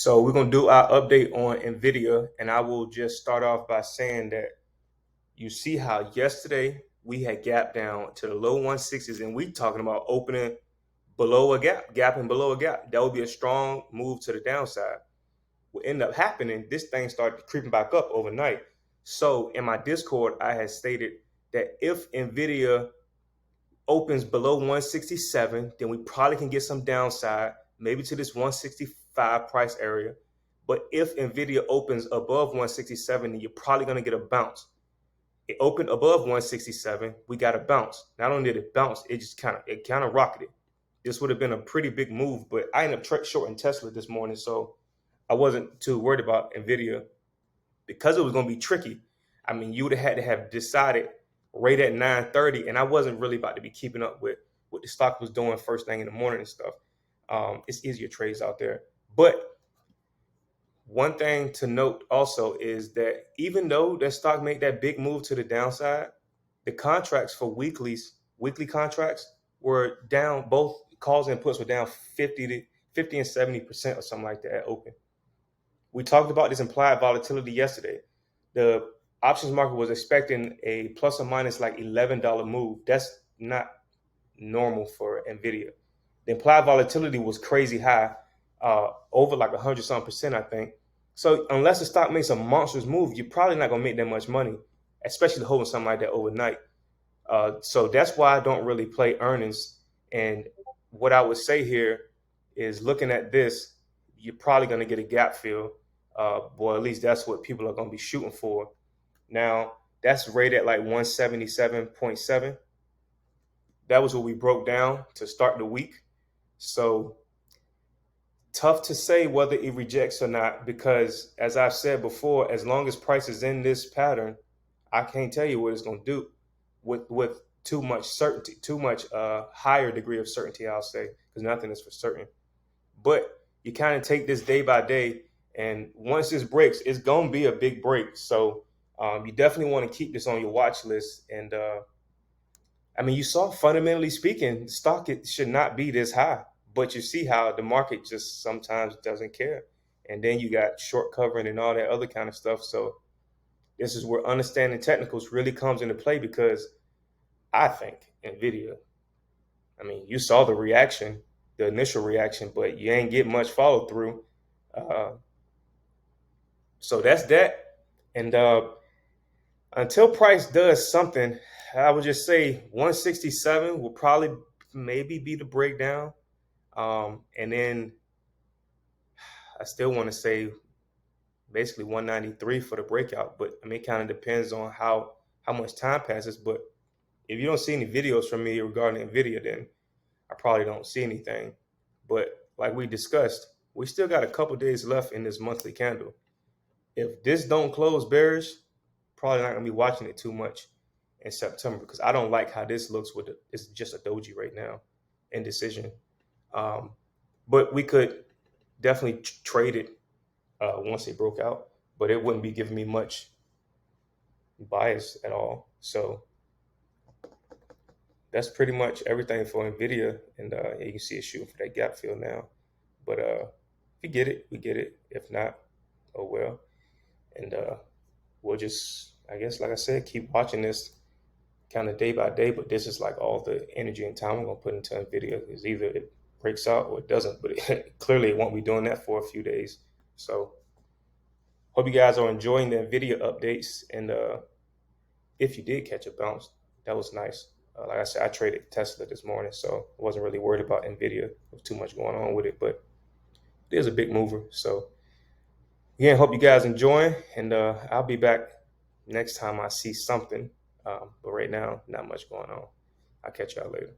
So we're going to do our update on NVIDIA, and I will just start off by saying that you see how yesterday we had gap down to the low 160s, and we talking about opening below a gap, gapping below a gap. That would be a strong move to the downside. What ended up happening, this thing started creeping back up overnight. So in my Discord, I had stated that if NVIDIA opens below 167, then we probably can get some downside, maybe to this 165 price area. But if NVIDIA opens above 167, then you're probably going to get a bounce. It opened above 167, we got a bounce. Not only did it bounce, it just kind of rocketed. This would have been a pretty big move, but I ended up shorting Tesla this morning, so I wasn't too worried about NVIDIA because it was going to be tricky. I mean, you would have had to have decided right at 9:30, and I wasn't really about to be keeping up with what the stock was doing first thing in the morning and stuff. It's easier trades out there. But one thing to note also is that even though that stock made that big move to the downside, the contracts for weekly contracts were down. Both calls and puts were down 50 and 70% or something like that at open. We talked about this implied volatility yesterday. The options market was expecting a plus or minus like $11 move. That's not normal for NVIDIA. The implied volatility was crazy high, over like 100-some%, I think. So unless the stock makes a monstrous move, you're probably not gonna make that much money, especially holding something like that overnight. So that's why I don't really play earnings. And what I would say here is, looking at this, you're probably gonna get a gap fill. Well, at least that's what people are gonna be shooting for. Now that's rated at like 177.7. That was what we broke down to start the week. So tough to say whether it rejects or not, because as I've said before, as long as price is in this pattern, I can't tell you what it's going to do with too much certainty, too much higher degree of certainty, I'll say, because nothing is for certain. But you kind of take this day by day, and once this breaks, it's going to be a big break. So you definitely want to keep this on your watch list. And I mean, you saw, fundamentally speaking, the stock, it should not be this high, but you see how the market just sometimes doesn't care. And then you got short covering and all that other kind of stuff. So this is where understanding technicals really comes into play, because I think NVIDIA, I mean, you saw the reaction, the initial reaction, but you ain't get much follow through. So that's that. And until price does something, I would just say 167 will probably maybe be the breakdown. And then I still want to say basically 193 for the breakout. But I mean, it kind of depends on how much time passes. But if you don't see any videos from me regarding NVIDIA, then I probably don't see anything. But like we discussed, we still got a couple days left in this monthly candle. If this don't close bearish, probably not gonna be watching it too much in September, because I don't like how this looks with it. It's just a doji right now, indecision. But we could definitely trade it once it broke out, but it wouldn't be giving me much bias at all. So that's pretty much everything for NVIDIA. And you can see it shooting for that gap fill now. But if we get it, we get it. If not, oh well. And we'll just, I guess, like I said, keep watching this kind of day by day. But this is like all the energy and time I'm going to put into NVIDIA. Is either it breaks out or it doesn't. But clearly it won't be doing that for a few days. So hope you guys are enjoying the NVIDIA updates. And if you did catch a bounce, that was nice. Like I said, I traded Tesla this morning, so I wasn't really worried about NVIDIA. There was too much going on with it, but it is a big mover. So again, hope you guys enjoying, and I'll be back next time I see something. But right now, not much going on. I'll catch y'all later.